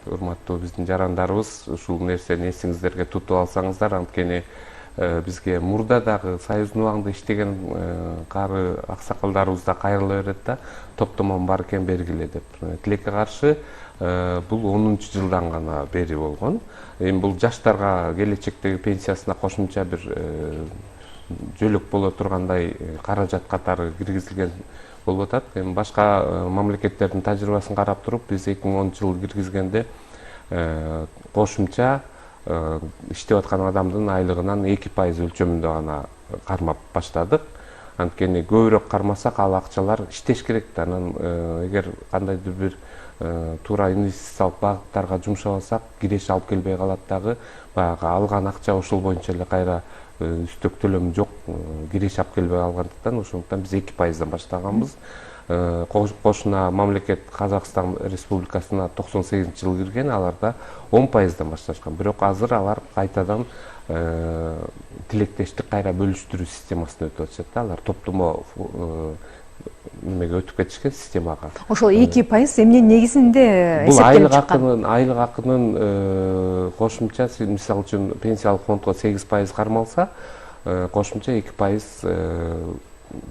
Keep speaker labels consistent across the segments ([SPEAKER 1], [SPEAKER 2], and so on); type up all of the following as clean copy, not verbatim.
[SPEAKER 1] урматтуу биздин жарандарыбыз, ушул нерсени эсиңиздерге тутуп алсаңыздар, анткени бизге мурда дагы Союздун убагында иштеген кары аксакалдарыбыз да кайрыла берет да, топтомонун бар экен бергиле деп. Тилекке каршы бул 10-жылдан гана бери болгон. Эми бул жаштарга келечектеги пенсиясына кошумча бир жөлөк боло тургандай каражат катары киргизилген болуп атат. Эми башка мамлекеттердин тажрыйбасын карап туруп, биз 2010-жылы киргизгенде кошумча иштеп аткан адамдын айлыгынан 2% өлчөмүндө гана кармап баштадык. Анткени көбүрөөк кармасак, ал акчалар иштеш керек да. Анан эгер кандайдыр бир туура инвестициялык багыттарга жумшабасак, киреше алып келбей калат дагы. Баягы алган акча ошол боюнча эле кайра үстөк төлөм жок, киреше алып келбей калгандыктан, ошондуктан биз 2%дан баштаганбыз. Кошуна мамлекет Казакстан Республикасына 98-жылы кирген, аларда 10%дан башташкан. Бирок азыр алар кайтадан тилектештик кайра бөлүштүрүү системасына өтүп атышат да. Алар топтомо немеге өтүп кетишкен системага.
[SPEAKER 2] Ошол 2% эмненин негизинде эсептелип чыккан?
[SPEAKER 1] Айлык акынын кошумча, мисалы үчүн пенсиялык фондго 8% кармалса, кошумча 2%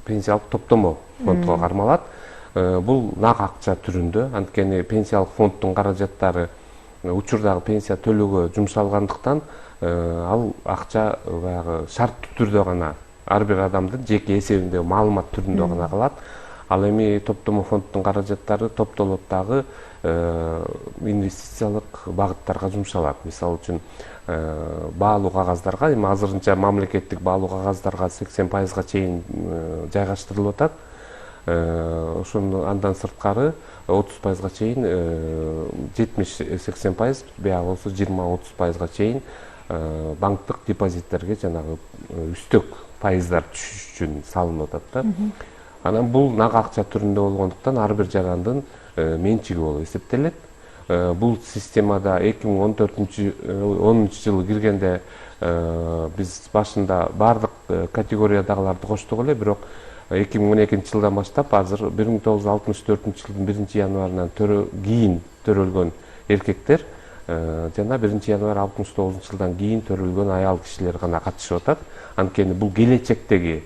[SPEAKER 1] пенсиялык топтомо фондго кармалат. Бул нак акча түрүндө, анткени пенсиялык фонддун каражаттары учурдагы пенсия төлөөгө жумшалгандыктан, ал акча баягы шарттуу түрдө гана ар бир адамдын жеке эсебинде маалымат түрүндө гана калат. Ал эми топтомо фонддун каражаттары топтолот дагы инвестициялык багыттарга жумшалат. Мисалы үчүн баалуу кагаздарга, эми азырынча мамлекеттик баалуу кагаздарга 80%га чейин жайгаштырылып атат. Ошондон андан сырткары 30%га чейин 70-80%, баягы болсо 20-30%га чейин банктык депозиттерге жанагы үстөк пайыздар түшүш үчүн салынып атат да. Анан бул нак акча түрүндө болгондуктан ар бир жарандын менчиги болуп эсептелет. Бул системада 2014-жылы киргенде биз башында бардык категориядагыларды коштук эле, бирок 2012-жылдан баштап азыр 1964-жылдын 1-январынан кийин төрөлгөн эркектер жана 1-январь 69-жылдан кийин төрөлгөн аял кишилер гана катышып атат. Анткени бул келечектеги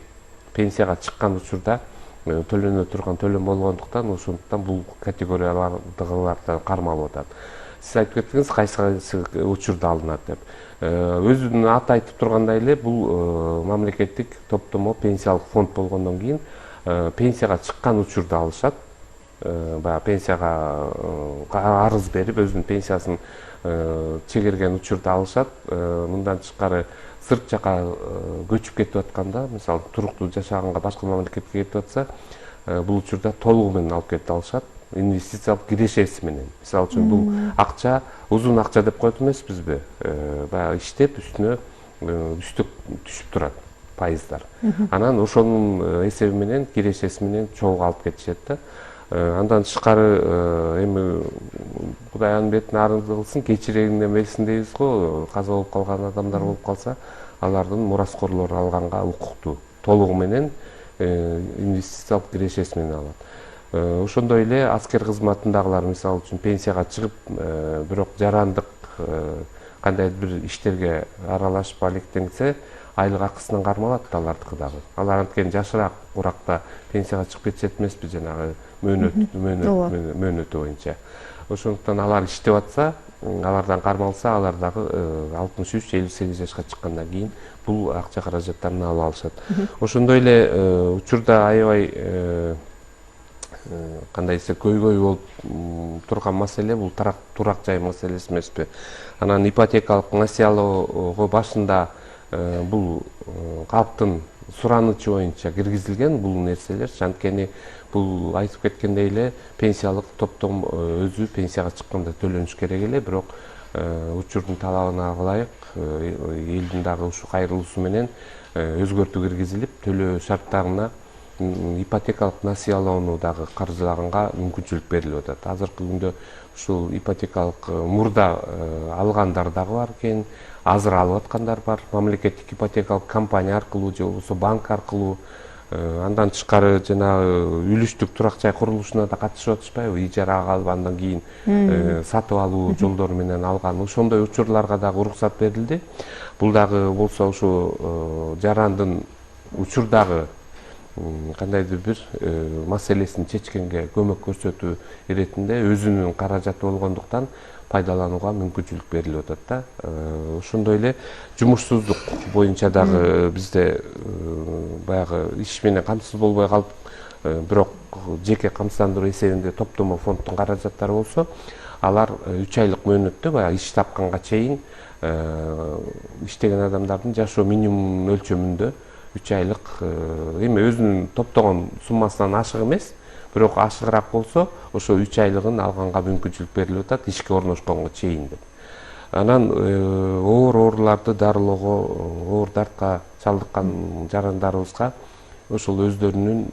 [SPEAKER 1] пенсияга чыккан учурда төлөнө турган төлөм болгондуктан, ошондуктан бул категориялардагылар кармалып атат. Сиз айтып кеттиңиз, кайсы учурда алынат деп. Өзүнүн аты айтып тургандай эле, бул мамлекеттик топтомо пенсиялык фонд болгондон кийин пенсияга чыккан учурда алышат. Баягы пенсияга арыз берип, өзүнүн пенсиясын чегерген учурда алышат. Мындан тышкары сырт жака көчүп кетип атканда, мисалы туруктуу жашаганга башка мамлекетке кетип атса, бул учурда толугу менен алып кетип алышат, инвестициялык кирешеси менен. Мисалы үчүн бул акча узун акча деп коет эмеспизби? Баягы иштеп үстүнө үстөк түшүп турат пайыздар. Анан ошонун эсеби менен, кирешеси менен чогуу алып кетишет да. Андан тышкары эми Кудай анын бетине арызды кылсын, кечирегине берсин дейбиз го. Каза болуп калган адамдар болуп калса, алардын мураскорлор алганга укуктуу, толугу менен инвестициялык кирешеси менен алат. Ошондой эле аскер кызматындагылар, мисалы үчүн пенсияга чыгып, бирок жарандык кандайдыр бир иштерге аралашып алектенсе, айлык акысынан кармалат да алардыкы дагы. Алар анткени жашыраак уракта пенсияга чыгып кетишет эмеспи, жанагы мөөнөтү боюнча. Ошондуктан алар иштеп атса, алардан кармалса, алар дагы 63-58 жашка чыккандан кийин бул акча каражаттарын алып алышат. Ошондой эле учурда аябай кандай десек көйгөй болуп турган маселе бул турак жай маселеси эмеспи. Анан ипотекалык насыялоого башында бул калктын суранычы боюнча киргизилген бул нерселер. Анткени бул айтып кеткендей эле пенсиялык топтом өзү пенсияга чыкканда төлөнүш керек эле, бирок учурдун талабына ылайык элдин дагы ушу кайрылуусу менен өзгөртүү киргизилип, төлөө шарттарына ипотекалык насыялоону дагы каржылаганга мүмкүнчүлүк берилип атат. Азыркы күндө ушул ипотекалык мурда алгандар дагы бар экен, азыр алып аткандар бар. Мамлекеттик ипотекалык компания аркылуу же болбосо банк аркылуу Андан тышкары жанагы үлүштүк турак жай курулушуна да катышып атышпайбы, ижарага алып андан кийин сатып алуу жолдору менен алган, ошондой учурларга дагы уруксат берилди. Бул дагы болсо ушу жарандын учурдагы кандайдыр бир маселесин чечкенге көмөк көрсөтүү иретинде өзүнүн каражаты болгондуктан пайдаланууга мүмкүнчүлүк берилип атат да. Ошондой эле жумушсуздук боюнча дагы бизде баягы иш менен камсыз болбой калып, бирок жеке камсыздандыруу эсебинде топтомо фонддун каражаттары болсо, алар 3 айлык мөөнөттө баягы иш тапканга чейин иштеген адамдардын жашоо минимум өлчөмүндө 3 айлык, эми өзүнүн топтогон суммасынан ашык эмес, бирок ашыгыраак болсо ошо 3 айлыгын алганга мүмкүнчүлүк берилип атат ишке орношконго чейин деп. Анан ооруларды дарылоого, оор дартка чалдыккан жарандарыбызга ошол өздөрүнүн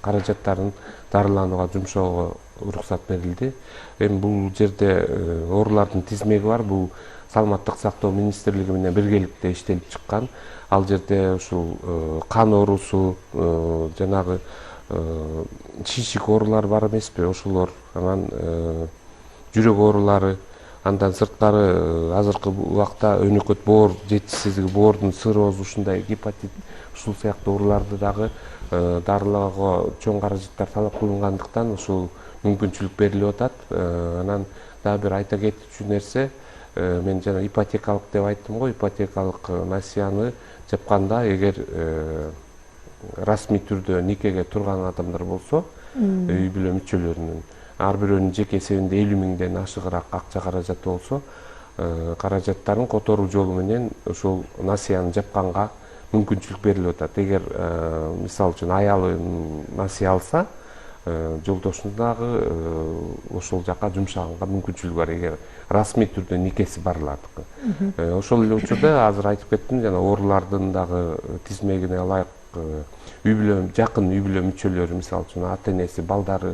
[SPEAKER 1] каражаттарын дарыланууга жумшоого уруксат берилди. Эми бул жерде оорулардын тизмеги бар. Бул Саламаттык сактоо министрлиги менен биргеликте иштелип чыккан. Ал жерде ушул кан оорусу, жанагы шишик оорулар бар эмеспи, ошолор, анан жүрөк оорулары, андан сырткары азыркы убакта өнөкөт боор жетишсиздиги, боордун циррозу, ушундай гепатит, ушул сыяктуу ооруларды дагы дарылоого чоң каражаттар талап кылынгандыктан ушул мүмкүнчүлүк берилип атат. Анан дагы бир айта кетчү нерсе, мен жана ипотекалык деп айттым го, ипотекалык насыяны жапканда эгер расмий түрдө никеге турган адамдар болсо, үй бүлө мүчөлөрүнүн ар бирөөнүн жеке эсебинде 50 миңден ашыгыраак акча каражаты болсо, каражаттарын которуу жолу менен ошол насыяны жапканга мүмкүнчүлүк берилип атат. Эгер мисалы үчүн аялы насыя алса, жолдошун дагы ошол жака жумшаганга мүмкүнчүлүгү бар, эгер расмий түрдө никеси барлардыкы. Ошол эле учурда азыр айтып кеттим, жана оорулардын дагы тизмегине ылайык үй бүлө, жакын үй бүлө мүчөлөрү, мисалы үчүн ата энеси, балдары,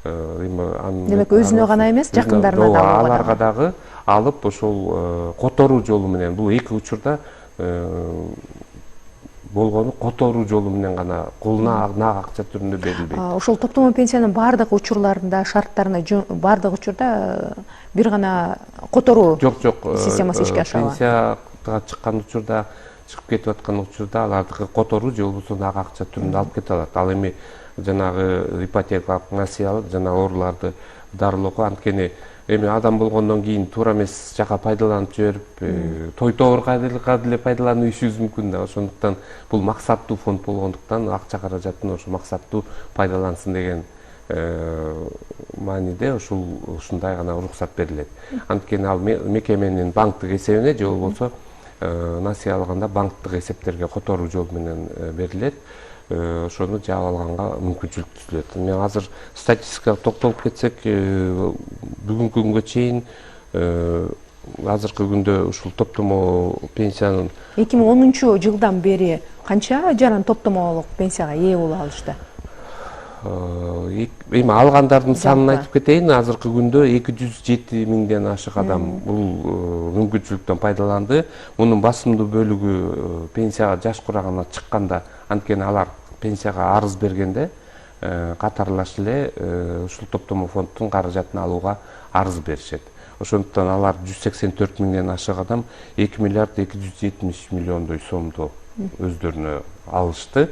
[SPEAKER 2] демек өзүнө гана эмес, жакындарына да
[SPEAKER 1] аларга дагы алып ошол которуу жолу менен, бул эки учурда болгону которуу жолу менен гана колуна нак акча түрүндө берилбейт.
[SPEAKER 2] Ошол топтомо пенсиянын баардык учурларында, шарттарына баардык учурда бир гана которуу системасы ишке ашабы.
[SPEAKER 1] Пенсияга чыккан учурда, чыгып кетип аткан учурда алардыкы которуу же болбосо нак акча түрүндө алып кете алат. Ал эми жанагы ипотекалык насыялык жана ооруларды дарылоого, анткени эми адам болгондон кийин туура эмес жака пайдаланып жиберип, той тоорго деле пайдаланып ийишибиз мүмкүн да. Ошондуктан бул максаттуу фонд болгондуктан акча каражатын ошо максаттуу пайдалансын деген мааниде ушундай гана уруксат берилет. Анткени ал мекеменин банктык эсебине же болбосо насыя алганда банктык эсептерге которуу жол менен берилет. Ошону жаап алганга мүмкүнчүлүк түзүлөт. Мен азыр статистикага токтолуп кетсек, бүгүнкү күнгө чейин азыркы күндө ушул топтомо пенсиянын
[SPEAKER 2] 2010-жылдан бери канча жаран топтомолук пенсияга ээ боло алышты?
[SPEAKER 1] Эми алгандардын санын айтып кетейин. Азыркы күндө 207 миңден ашык адам бул мүмкүнчүлүктөн пайдаланды. Мунун басымдуу бөлүгү пенсияга жаш курагына чыкканда, анткени алар пенсияга арыз бергенде катарлаш эле ушул топтомо фонддун каражатын алууга арыз беришет. Ошондуктан алар 184 миңден ашык адам 2 миллиард 270 миллиондой сомду өздөрүнө алышты.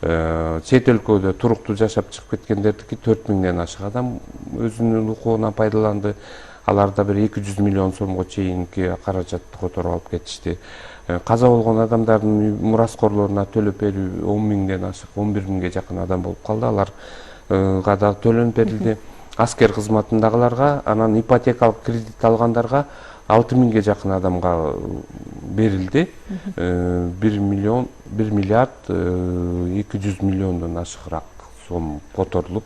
[SPEAKER 1] Чет өлкөдө туруктуу жашап чыгып кеткендердики 4 миңден ашык адам өзүнүн укугунан пайдаланды. Аларда бир 200 миллион сомго чейинки каражатты которуп алып кетишти. Каза болгон адамдардын мураскорлоруна төлөп берүү 10 миңден ашык, 11 миңге жакын адам болуп калды. Аларга дагы төлөнүп берилди. Аскер кызматындагыларга, анан ипотекалык кредит алгандарга 6 миңге жакын адамга берилди. 1 миллиард 200 миллиондон ашыгыраак сом которулуп,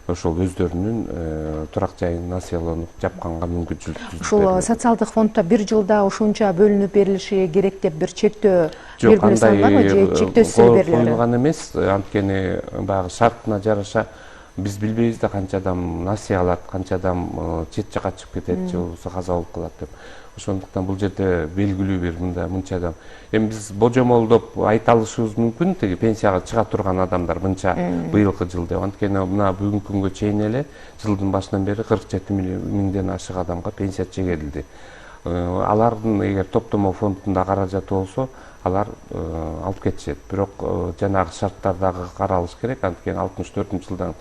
[SPEAKER 1] ошол өздөрүнүн турак жайын насыяланып жапканга мүмкүнчүлүк түзүп берилди.
[SPEAKER 2] Ушул социалдык фонддо бир жылда ушунча бөлүнүп берилиши керек деп бир чектөө белгилүү салынганбы же чектөөсүз берилет?
[SPEAKER 1] Коюлган эмес, анткени баягы шартына жараша биз билбейбиз да канча адам насыя алат, канча адам чет жакка чыгып кетет же болбосо каза болуп калат деп. Ошондуктан бул жерде белгилүү бир мынча адам. Эми биз божомолдоп айта алышыбыз мүмкүн, тиги пенсияга чыга турган адамдар мынча быйылкы жыл деп. Анткени мына бүгүнкү күнгө чейин эле жылдын башынан бери 47 миңден ашык адамга пенсия чегерилди. Алардын эгер топтомо фондунда каражаты болсо, алар алып кетишет. Бирок жанагы шарттар дагы каралыш керек. Анткени 64-жылдан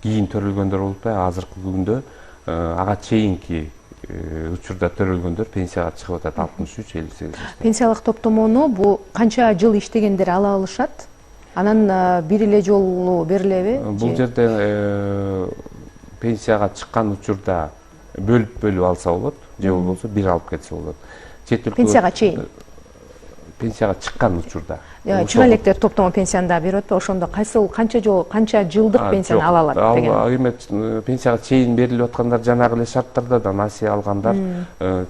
[SPEAKER 1] кийин төрөлгөндөр болуп атпайбы, азыркы күндө ага чейинки учурда төрөлгөндөр пенсияга чыгып атат 63-58 жашта.
[SPEAKER 2] Пенсиялык топтомону бул канча жыл иштегендер ала алышат? Анан бир эле жолу берилеби?
[SPEAKER 1] Бул жерде пенсияга чыккан учурда бөлүп алса болот, же болбосо бир алып кетсе болот.
[SPEAKER 2] Пенсияга чейин.
[SPEAKER 1] Пенсияга чыккан учурда.
[SPEAKER 2] Чыга электер топтомо кенсияны да берип атпайбы? Ошондо канча жылдык пенсияны ала алат деген.
[SPEAKER 1] Эме пенсияга чейин берилип аткандар жанагы эле шарттарда да насыя алгандар,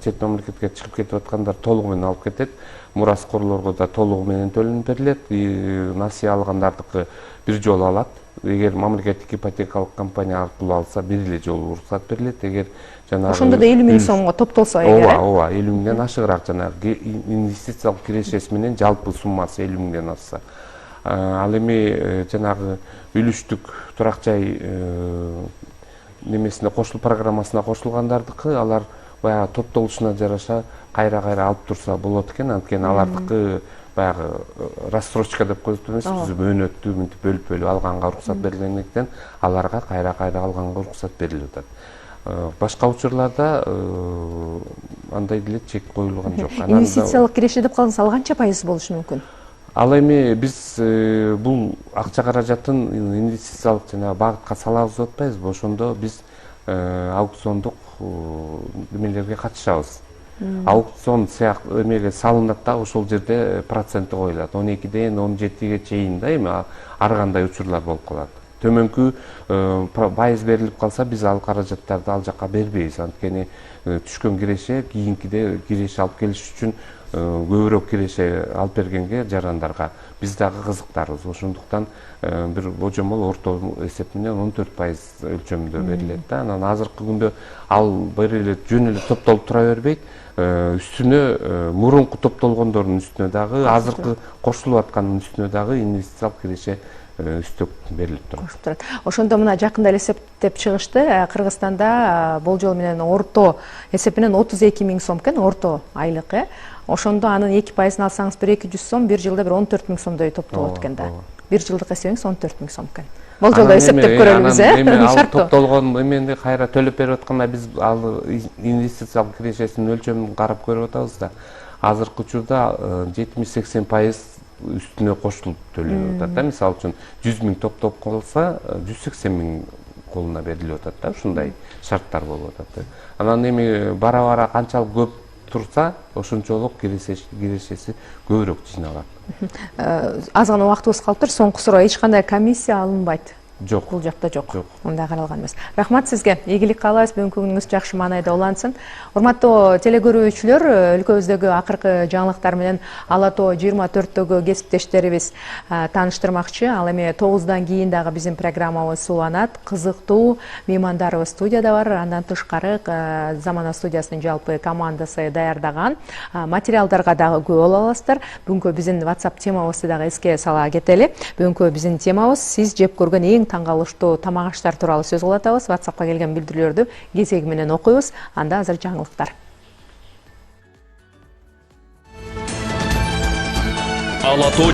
[SPEAKER 1] чет мамлекетке чыгып кетип аткандар толугу менен алып кетет. Мураскорлорго да толугу менен төлөнүп берилет. Насыя алгандардыкы бир жолу алат. Эгер мамлекеттик ипотекалык компания аркылуу алса, бир эле жолу уруксат берилет. Эгер жанагы
[SPEAKER 2] ошондо да 50 миң сомго топтолсо эгер.
[SPEAKER 1] Ооба, 50 миңден ашыгыраак жанагы инвестициялык кирешеси менен жалпы суммасы 50 миңден ашса. Ал эми жанагы үлүштүк турак жай немесине программасына кошулгандардыкы, алар баягы топтолушуна жараша кайра алып турса болот экен. Анткени алардыкы баягы рассрочка деп коет эмеспиз, мөөнөттүү мынтип бөлүп алганга уруксат берилгендиктен аларга кайра алганга уруксат берилип атат. Башка учурларда андай деле чек коюлган жок.
[SPEAKER 2] Инвестициялык киреше деп калсаңыз, ал канча пайыз болушу мүмкүн?
[SPEAKER 1] Ал эми биз бул акча каражатын инвестициялык жана багытка салабыз деп атпайбызбы? Ошондо биз аукциондук немелерге катышабыз. Аукцион сыяктуу эмеге салынат да, ошол жерде проценти коюлат. 12ден 17ге чейин да, эми ар кандай учурлар болуп калат. Төмөнкү пайыз берилип калса, биз ал каражаттарды ал жакка бербейбиз. Анткени түшкөн киреше кийинкиде киреше алып келиш үчүн көбүрөөк киреше алып бергенге жарандарга биз дагы кызыктарбыз. Ошондуктан бир божомол орто эсеп менен 14% өлчөмүндө берилет да. Анан азыркы күндө ал бир эле жөн эле топтолуп тура бербейт. Үстүнө мурунку топтолгондордун үстүнө дагы, азыркы кошулуп аткандын үстүнө дагы инвестициялык киреше үстөк берилип турат.
[SPEAKER 2] Ошондо мына жакында эле эсептеп чыгышты. Кыргызстанда болжол менен орто эсепинен 32 миң сом экен, орто айлык. Ошондо анын 2%-ын алсаңыз 1-200 сом, бир жылда 14 миң сомдой топтолот экен да. Бир жылдык эсебиңиз 14 миң сом экен. Болжолдо эсептеп көрөлүбүз,
[SPEAKER 1] Ал топтолгон эмени кайра төлөп берип атканда биз ал инвестициялык кирешесинин өлчөмүн карап көрүп атабыз да. Азыркы учурда 70-80% үстүнө кошулуп төлөнүп атат да. Мисалы үчүн 100 миң топтоп калса, 180 миң колуна берилип атат да. Ушундай шарттар болуп атат. Анан эми бара канчалык көп турса, ошончолук кирешеси көбүрөөк жыйналат.
[SPEAKER 2] Аз гана убактыбыз калыптыр. Соңку суроо: эч кандай комиссия алынбайт?
[SPEAKER 1] Жок.
[SPEAKER 2] Бул жакта жок. Мындай каралган эмес. Рахмат сизге. Ийгилик каалайбыз. Бүгүнкү күнүңүз жакшы маанайда улансын. Урматтуу телекөрүүчүлөр, өлкөбүздөгү акыркы жаңылыктар менен Ала Тоо 24-төгү кесиптештерибиз тааныштырмакчы. Ал эми 9-дан кийин дагы биздин программабыз уланат. Кызыктуу меймандарыбыз студияда бар. Андан тышкары Замана студиясынын жалпы командасы даярдаган материалдарга дагы күбө боло аласыздар. Бүгүнкү биздин WhatsApp темабызды дагы эске сала кетели. Бүгүнкү биздин темабыз сиз жеп көргөн эң таң калыштуу тамак аштар тууралуу сөз кылып атабыз. WhatsAppка келген билдирүүлөрдү кезеги менен окуйбуз. Анда азыр жаңылыктар. Ала Тоо